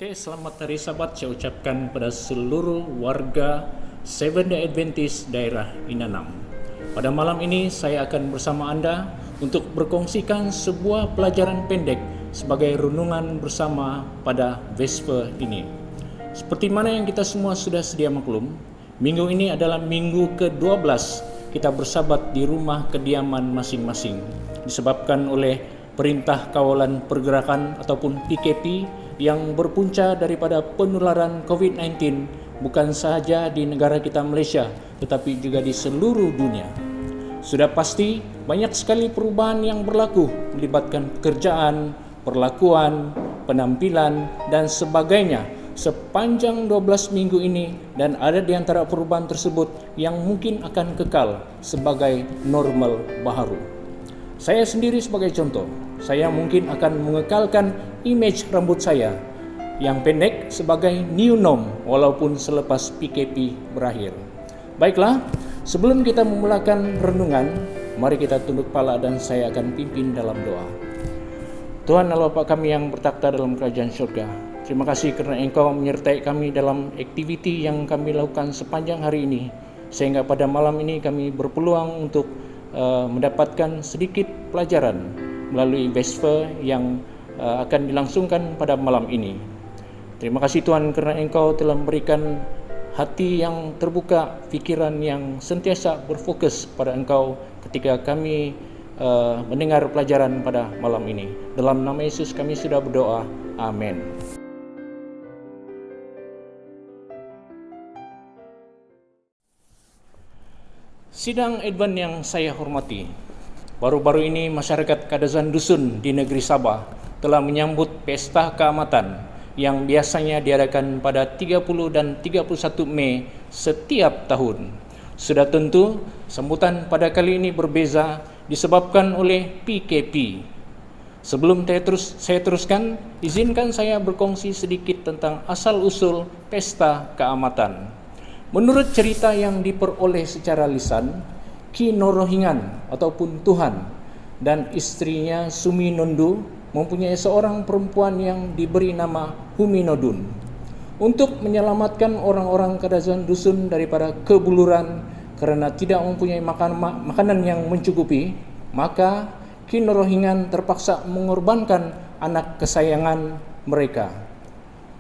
Oke, selamat hari Sabat saya ucapkan pada seluruh warga Seventh Day Adventist daerah Inanam. Pada malam ini saya akan bersama Anda untuk berkongsikan sebuah pelajaran pendek sebagai renungan bersama pada Vesper ini. Seperti mana yang kita semua sudah sedia maklum, minggu ini adalah minggu ke-12 kita bersabat di rumah kediaman masing-masing, disebabkan oleh Perintah Kawalan Pergerakan ataupun PKP yang berpunca daripada penularan COVID-19 bukan sahaja di negara kita Malaysia tetapi juga di seluruh dunia. Sudah pasti banyak sekali perubahan yang berlaku melibatkan pekerjaan, perlakuan, penampilan dan sebagainya sepanjang 12 minggu ini, dan ada di antara perubahan tersebut yang mungkin akan kekal sebagai normal baharu. Saya sendiri sebagai contoh, saya mungkin akan mengekalkan image rambut saya yang pendek sebagai new norm walaupun selepas PKP berakhir. Baiklah, sebelum kita memulakan renungan, mari kita tunduk kepala dan saya akan pimpin dalam doa. Tuhan Allah Bapa kami yang bertakhta dalam kerajaan syurga, terima kasih kerana Engkau menyertai kami dalam aktiviti yang kami lakukan sepanjang hari ini, sehingga pada malam ini kami berpeluang untuk mendapatkan sedikit pelajaran melalui Vesper yang akan dilangsungkan pada malam ini. Terima kasih Tuhan kerana Engkau telah memberikan hati yang terbuka, fikiran yang sentiasa berfokus pada Engkau ketika kami mendengar pelajaran pada malam ini. Dalam nama Yesus kami sudah berdoa. Amin. Sidang Advent yang saya hormati, baru-baru ini masyarakat Kadazan Dusun di negeri Sabah telah menyambut Pesta Keamatan yang biasanya diadakan pada 30 dan 31 Mei setiap tahun. Sudah tentu sambutan pada kali ini berbeza disebabkan oleh PKP. Sebelum saya teruskan, izinkan saya berkongsi sedikit tentang asal-usul Pesta Keamatan. Menurut cerita yang diperoleh secara lisan, Ki Norohingan ataupun Tuhan dan istrinya Sumi Nondu mempunyai seorang perempuan yang diberi nama Huminodun. Untuk menyelamatkan orang-orang Kadazan Dusun daripada kebuluran kerana tidak mempunyai makanan yang mencukupi, maka Ki Norohingan terpaksa mengorbankan anak kesayangan mereka.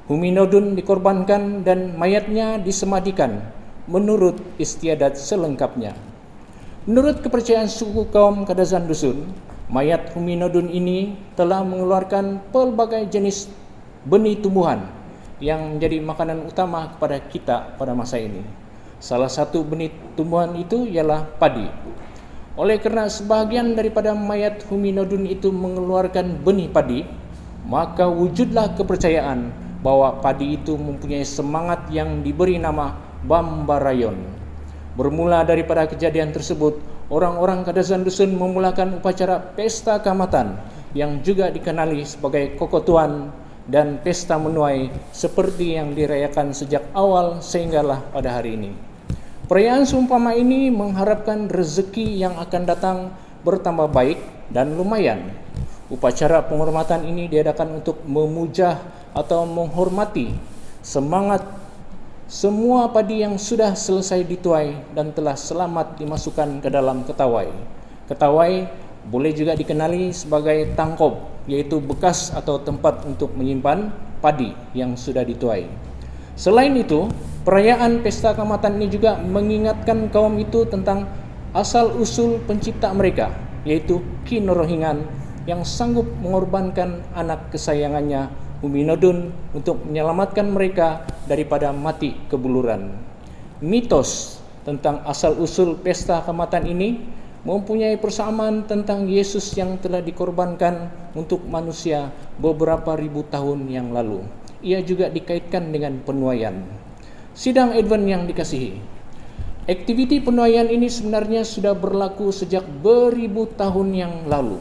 Huminodun dikorbankan dan mayatnya disemadikan menurut istiadat selengkapnya. Menurut kepercayaan suku kaum Kadazan Dusun, mayat Huminodun ini telah mengeluarkan pelbagai jenis benih tumbuhan yang menjadi makanan utama kepada kita pada masa ini. Salah satu benih tumbuhan itu ialah padi. Oleh kerana sebahagian daripada mayat Huminodun itu mengeluarkan benih padi, maka wujudlah kepercayaan bahawa padi itu mempunyai semangat yang diberi nama Bambarayon. Bermula daripada kejadian tersebut, orang-orang Kadazan Dusun memulakan upacara Pesta Keamatan yang juga dikenali sebagai Kokotuan dan Pesta Menuai seperti yang dirayakan sejak awal sehinggalah pada hari ini. Perayaan seumpama ini mengharapkan rezeki yang akan datang bertambah baik dan lumayan. Upacara penghormatan ini diadakan untuk memuja atau menghormati semangat semua padi yang sudah selesai dituai dan telah selamat dimasukkan ke dalam ketawai. Ketawai boleh juga dikenali sebagai tangkob, iaitu bekas atau tempat untuk menyimpan padi yang sudah dituai. Selain itu, perayaan Pesta Keamatan ini juga mengingatkan kaum itu tentang asal-usul pencipta mereka, yaitu Ki Norohingan yang sanggup mengorbankan anak kesayangannya Huminodun untuk menyelamatkan mereka daripada mati kebuluran. Mitos tentang asal-usul Pesta Keamatan ini mempunyai persamaan tentang Yesus yang telah dikorbankan untuk manusia beberapa ribu tahun yang lalu. Ia juga dikaitkan dengan penuaian. Sidang Advent yang dikasihi, aktiviti penuaian ini sebenarnya sudah berlaku sejak beribu tahun yang lalu.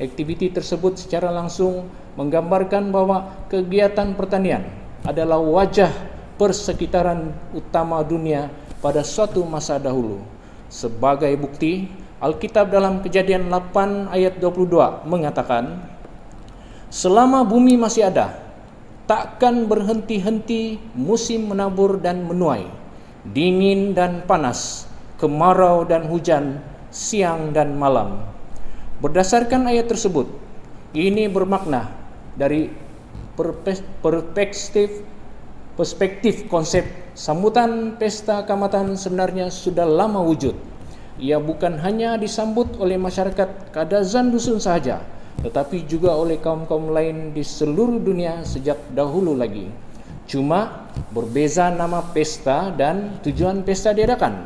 Aktiviti tersebut secara langsung menggambarkan bahawa kegiatan pertanian adalah wajah persekitaran utama dunia pada suatu masa dahulu. Sebagai bukti, Alkitab dalam Kejadian 8 ayat 22 mengatakan, selama bumi masih ada, takkan berhenti-henti musim menabur dan menuai, dingin dan panas, kemarau dan hujan, siang dan malam. Berdasarkan ayat tersebut, ini bermakna dari perspektif konsep sambutan pesta Kaamatan sebenarnya sudah lama wujud. Ia bukan hanya disambut oleh masyarakat Kadazan Dusun sahaja, tetapi juga oleh kaum-kaum lain di seluruh dunia sejak dahulu lagi. Cuma berbeza nama pesta dan tujuan pesta diadakan.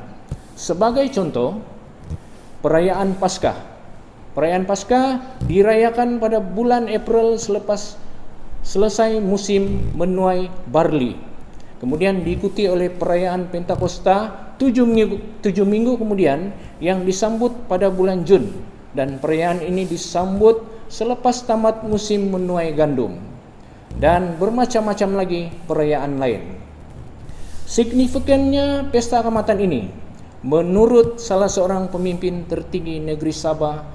Sebagai contoh, perayaan Paskah. Perayaan Paskah dirayakan pada bulan April selepas selesai musim menuai barley. Kemudian diikuti oleh perayaan Pentakosta 7 minggu kemudian yang disambut pada bulan Jun. Dan perayaan ini disambut selepas tamat musim menuai gandum. Dan bermacam-macam lagi perayaan lain. Signifikannya pesta Kaamatan ini, menurut salah seorang pemimpin tertinggi negeri Sabah,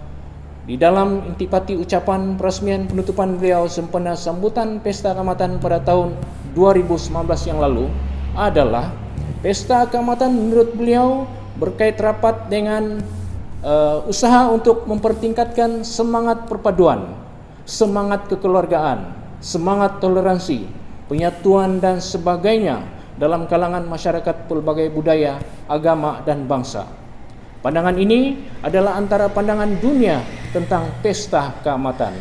di dalam intipati ucapan peresmian penutupan beliau sempena sambutan pesta Kaamatan pada tahun 2019 yang lalu adalah pesta Kaamatan menurut beliau berkait rapat dengan usaha untuk mempertingkatkan semangat perpaduan, semangat kekeluargaan, semangat toleransi, penyatuan dan sebagainya dalam kalangan masyarakat pelbagai budaya, agama dan bangsa. Pandangan ini adalah antara pandangan dunia tentang pesta Kaamatan.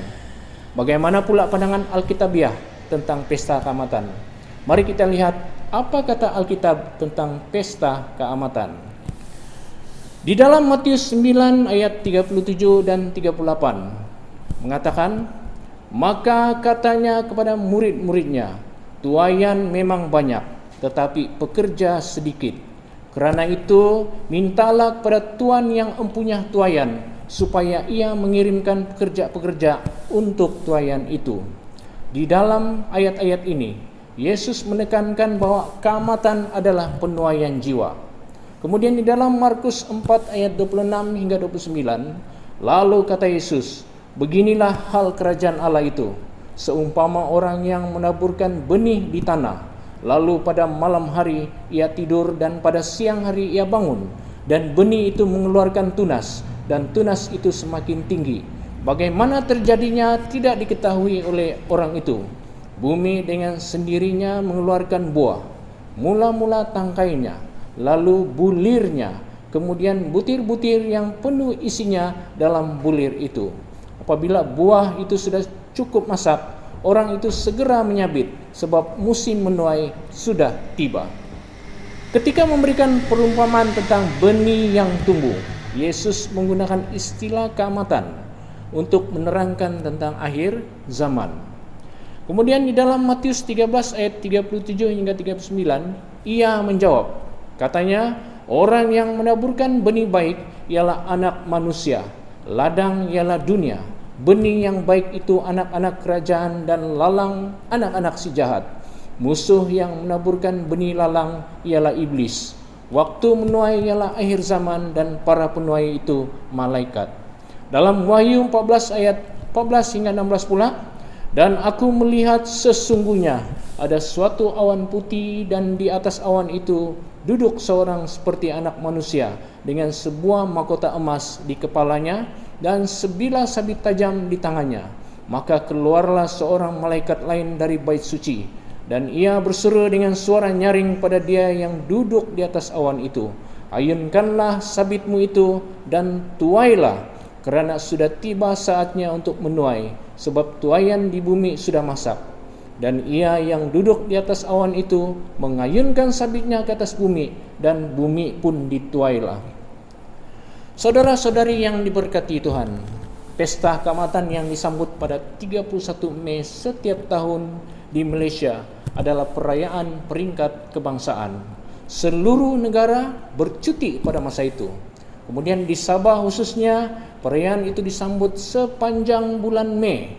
Bagaimana pula pandangan Alkitabiah tentang pesta Kaamatan? Mari kita lihat apa kata Alkitab tentang pesta Kaamatan. Di dalam Matius 9 ayat 37 dan 38 mengatakan, maka katanya kepada murid-muridnya, tuaian memang banyak, tetapi pekerja sedikit. Kerana itu, mintalah kepada Tuan yang empunya tuaian, supaya ia mengirimkan pekerja-pekerja untuk tuaian itu. Di dalam ayat-ayat ini, Yesus menekankan bahwa Kaamatan adalah penuaian jiwa. Kemudian di dalam Markus 4 ayat 26 hingga 29, lalu kata Yesus, beginilah hal kerajaan Allah itu, seumpama orang yang menaburkan benih di tanah, lalu pada malam hari ia tidur dan pada siang hari ia bangun, dan benih itu mengeluarkan tunas, dan tunas itu semakin tinggi. Bagaimana terjadinya tidak diketahui oleh orang itu. Bumi dengan sendirinya mengeluarkan buah, mula-mula tangkainya, lalu bulirnya, kemudian butir-butir yang penuh isinya dalam bulir itu. Apabila buah itu sudah cukup masak, orang itu segera menyabit, sebab musim menuai sudah tiba. Ketika memberikan perumpamaan tentang benih yang tumbuh, Yesus menggunakan istilah Kaamatan untuk menerangkan tentang akhir zaman. Kemudian di dalam Matius 13 ayat 37 hingga 39, ia menjawab, katanya, orang yang menaburkan benih baik ialah anak manusia, ladang ialah dunia. Benih yang baik itu anak-anak kerajaan dan lalang anak-anak si jahat. Musuh yang menaburkan benih lalang ialah iblis. Waktu menuai ialah akhir zaman dan para penuai itu malaikat. Dalam Wahyu 14 ayat 14 hingga 16 pula, dan aku melihat sesungguhnya ada suatu awan putih dan di atas awan itu duduk seorang seperti anak manusia dengan sebuah mahkota emas di kepalanya dan sebilah sabit tajam di tangannya. Maka keluarlah seorang malaikat lain dari bait suci, dan ia berseru dengan suara nyaring pada dia yang duduk di atas awan itu, ayunkanlah sabitmu itu dan tuailah, kerana sudah tiba saatnya untuk menuai, sebab tuaian di bumi sudah masak. Dan ia yang duduk di atas awan itu mengayunkan sabitnya ke atas bumi, dan bumi pun dituailah. Saudara-saudari yang diberkati Tuhan, pesta Kaamatan yang disambut pada 31 Mei setiap tahun di Malaysia adalah perayaan peringkat kebangsaan. Seluruh negara bercuti pada masa itu. Kemudian di Sabah khususnya, perayaan itu disambut sepanjang bulan Mei.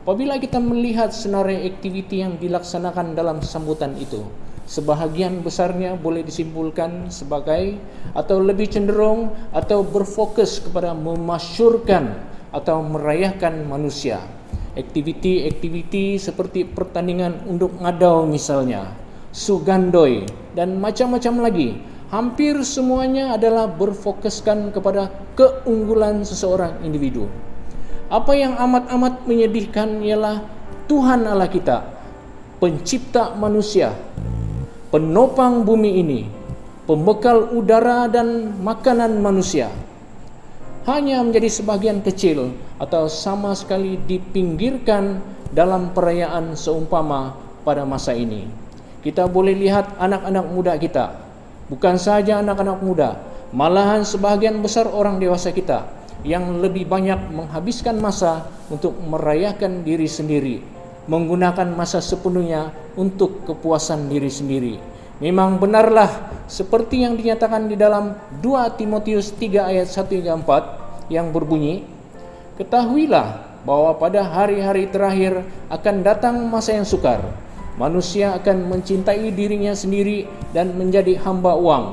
Apabila kita melihat senarai aktiviti yang dilaksanakan dalam sambutan itu, sebahagian besarnya boleh disimpulkan sebagai atau lebih cenderung atau berfokus kepada memasyurkan atau merayakan manusia. Aktiviti-aktiviti seperti pertandingan unduk ngadau misalnya, sugandoi, dan macam-macam lagi. Hampir semuanya adalah berfokuskan kepada keunggulan seseorang individu. Apa yang amat-amat menyedihkan ialah Tuhan Allah kita, pencipta manusia, penopang bumi ini, pembekal udara dan makanan manusia, hanya menjadi sebagian kecil atau sama sekali dipinggirkan dalam perayaan seumpama pada masa ini. Kita boleh lihat anak-anak muda kita, bukan saja anak-anak muda, malahan sebahagian besar orang dewasa kita yang lebih banyak menghabiskan masa untuk merayakan diri sendiri, menggunakan masa sepenuhnya untuk kepuasan diri sendiri. Memang benarlah seperti yang dinyatakan di dalam 2 Timotius 3 ayat 1 hingga 4 yang berbunyi, ketahuilah bahwa pada hari-hari terakhir akan datang masa yang sukar. Manusia akan mencintai dirinya sendiri dan menjadi hamba uang.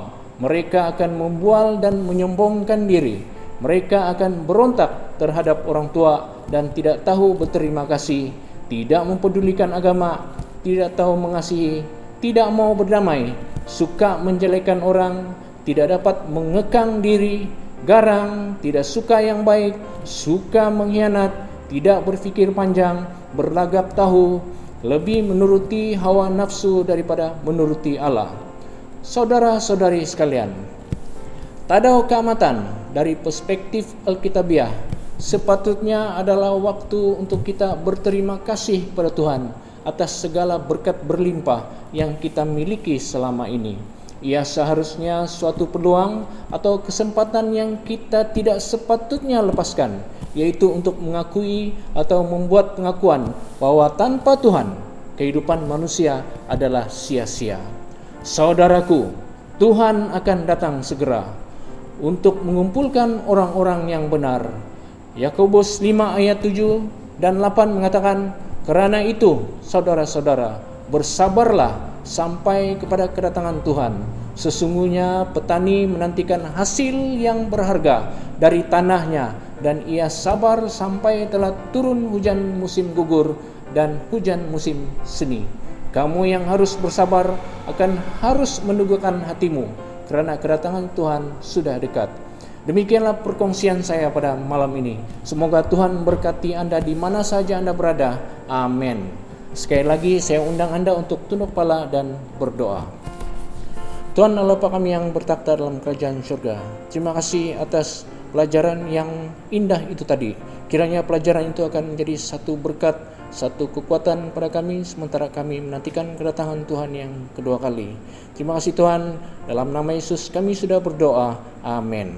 Mereka akan membual dan menyombongkan diri. Mereka akan berontak terhadap orang tua dan tidak tahu berterima kasih, tidak mempedulikan agama, tidak tahu mengasihi, tidak mau berdamai, suka menjelekkan orang, tidak dapat mengekang diri, garang, tidak suka yang baik, suka mengkhianat, tidak berfikir panjang, berlagak tahu, lebih menuruti hawa nafsu daripada menuruti Allah. Saudara-saudari sekalian, tadau keamatan dari perspektif Alkitabiah sepatutnya adalah waktu untuk kita berterima kasih pada Tuhan atas segala berkat berlimpah yang kita miliki selama ini. Ia seharusnya suatu peluang atau kesempatan yang kita tidak sepatutnya lepaskan, yaitu untuk mengakui atau membuat pengakuan bahwa tanpa Tuhan, kehidupan manusia adalah sia-sia. Saudaraku, Tuhan akan datang segera untuk mengumpulkan orang-orang yang benar. Yakobus 5 ayat 7 dan 8 mengatakan, karena itu, saudara-saudara, bersabarlah sampai kepada kedatangan Tuhan. Sesungguhnya petani menantikan hasil yang berharga dari tanahnya, dan ia sabar sampai telah turun hujan musim gugur dan hujan musim seni. Kamu yang harus bersabar akan harus menundukkan hatimu, karena kedatangan Tuhan sudah dekat. Demikianlah perkongsian saya pada malam ini. Semoga Tuhan berkati Anda di mana saja Anda berada. Amin. Sekali lagi saya undang Anda untuk tunduk kepala dan berdoa. Tuhan Allah Bapa kami yang bertakhta dalam kerajaan surga, terima kasih atas pelajaran yang indah itu tadi. Kiranya pelajaran itu akan menjadi satu berkat, satu kekuatan pada kami sementara kami menantikan kedatangan Tuhan yang kedua kali. Terima kasih Tuhan, dalam nama Yesus kami sudah berdoa. Amin.